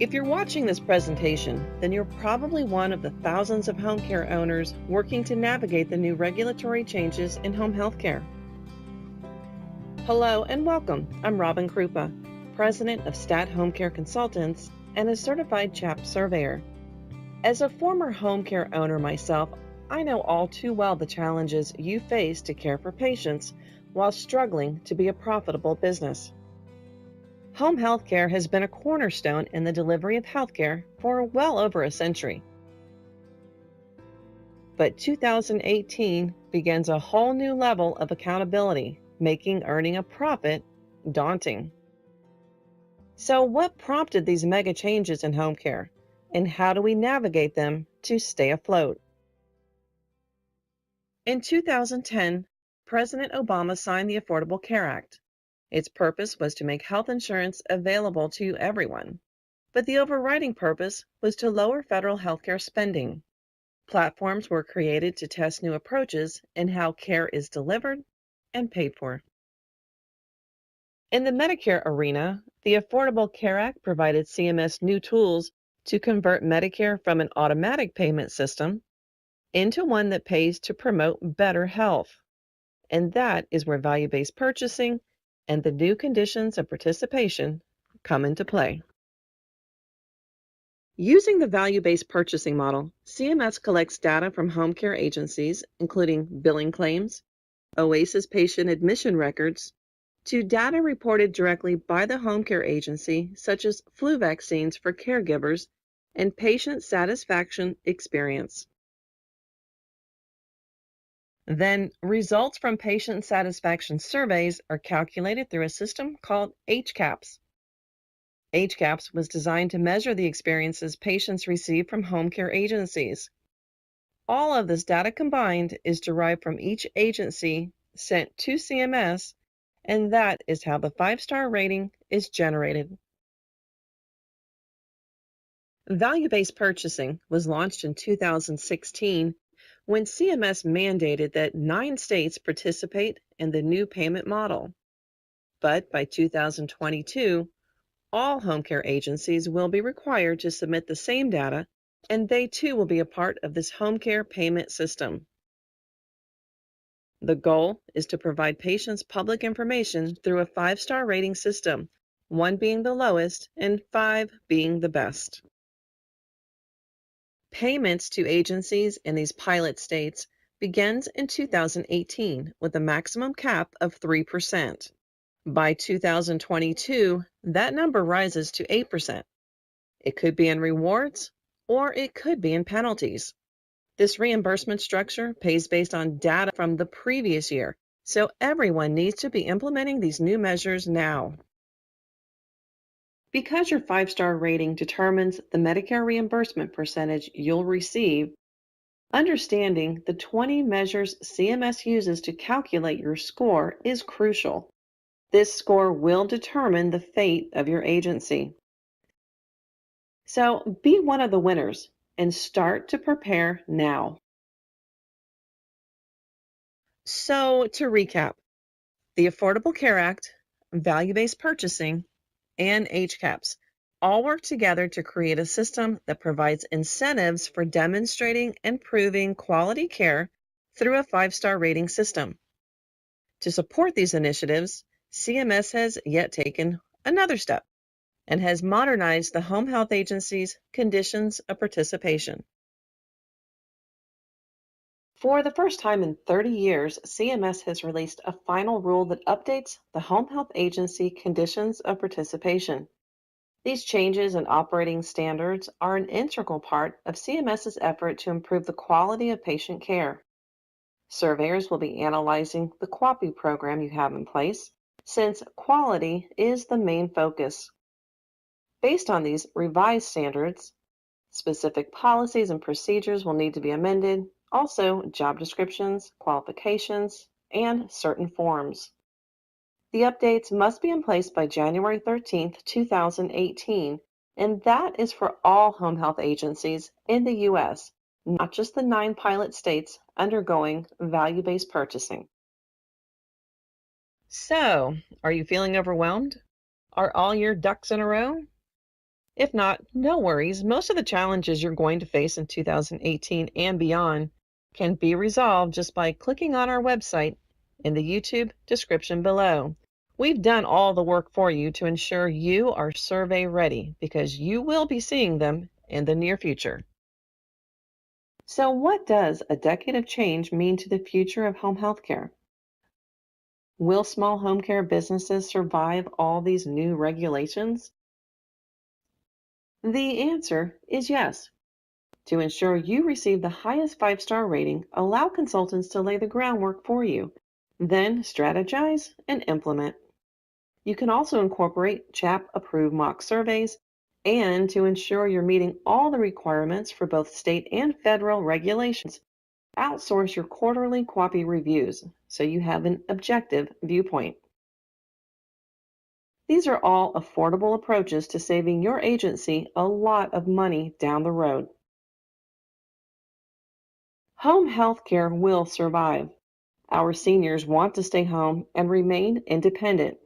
If you're watching this presentation, then you're probably one of the thousands of home care owners working to navigate the new regulatory changes in home health care. Hello and welcome. I'm Robin Krupa, President of Stat Home Care Consultants and a certified CHAP surveyor. As a former home care owner myself, I know all too well the challenges you face to care for patients while struggling to be a profitable business. Home health care has been a cornerstone in the delivery of healthcare for well over a century. But 2018 begins a whole new level of accountability, making earning a profit daunting. So what prompted these mega changes in home care, and how do we navigate them to stay afloat? In 2010, President Obama signed the Affordable Care Act. Its purpose was to make health insurance available to everyone, but the overriding purpose was to lower federal healthcare spending. Platforms were created to test new approaches in how care is delivered and paid for. In the Medicare arena, the Affordable Care Act provided CMS new tools to convert Medicare from an automatic payment system into one that pays to promote better health. And that is where value-based purchasing and the new conditions of participation come into play. Using the value-based purchasing model, CMS collects data from home care agencies, including billing claims, OASIS patient admission records, to data reported directly by the home care agency, such as flu vaccines for caregivers and patient satisfaction experience. Then, results from patient satisfaction surveys are calculated through a system called HCAHPS. HCAHPS was designed to measure the experiences patients receive from home care agencies. All of this data combined is derived from each agency sent to CMS, and that is how the 5-star rating is generated. Value-based purchasing was launched in 2016 when CMS mandated that 9 states participate in the new payment model. But by 2022, all home care agencies will be required to submit the same data, and they too will be a part of this home care payment system. The goal is to provide patients public information through a 5-star rating system, 1 being the lowest and 5 being the best. Payments to agencies in these pilot states begins in 2018 with a maximum cap of 3%. By 2022, that number rises to 8%. It could be in rewards or it could be in penalties. This reimbursement structure pays based on data from the previous year, so everyone needs to be implementing these new measures now. Because your 5-star rating determines the Medicare reimbursement percentage you'll receive, understanding the 20 measures CMS uses to calculate your score is crucial. This score will determine the fate of your agency. So be one of the winners and start to prepare now. So to recap, the Affordable Care Act, value-based purchasing, and HCAHPS all work together to create a system that provides incentives for demonstrating and proving quality care through a 5-star rating system. To support these initiatives, CMS has yet taken another step and has modernized the home health agency's conditions of participation. For the first time in 30 years, CMS has released a final rule that updates the home health agency conditions of participation. These changes in operating standards are an integral part of CMS's effort to improve the quality of patient care. Surveyors will be analyzing the QAPI program you have in place, since quality is the main focus. Based on these revised standards, specific policies and procedures will need to be amended, also job descriptions, qualifications, and certain forms. The updates must be in place by January 13, 2018, and that is for all home health agencies in the U.S., not just the 9 pilot states undergoing value-based purchasing. So, are you feeling overwhelmed? Are all your ducks in a row? If not, no worries. Most of the challenges you're going to face in 2018 and beyond can be resolved just by clicking on our website in the YouTube description below. We've done all the work for you to ensure you are survey ready because you will be seeing them in the near future. So, what does a decade of change mean to the future of home health care? Will small home care businesses survive all these new regulations? The answer is yes. To ensure you receive the highest 5-star rating, allow consultants to lay the groundwork for you, then strategize and implement. You can also incorporate CHAP-approved mock surveys, and to ensure you're meeting all the requirements for both state and federal regulations, outsource your quarterly QAPI reviews so you have an objective viewpoint. These are all affordable approaches to saving your agency a lot of money down the road. Home health care will survive. Our seniors want to stay home and remain independent.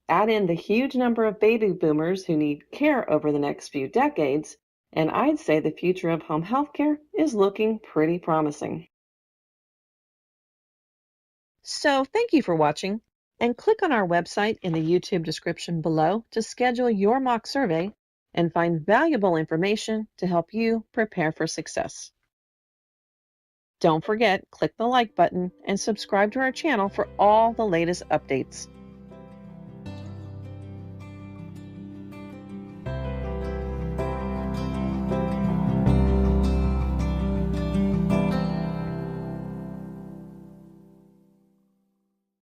Add in the huge number of baby boomers who need care over the next few decades, and I'd say the future of home health care is looking pretty promising. So, thank you for watching, and click on our website in the YouTube description below to schedule your mock survey and find valuable information to help you prepare for success. Don't forget, click the like button and subscribe to our channel for all the latest updates.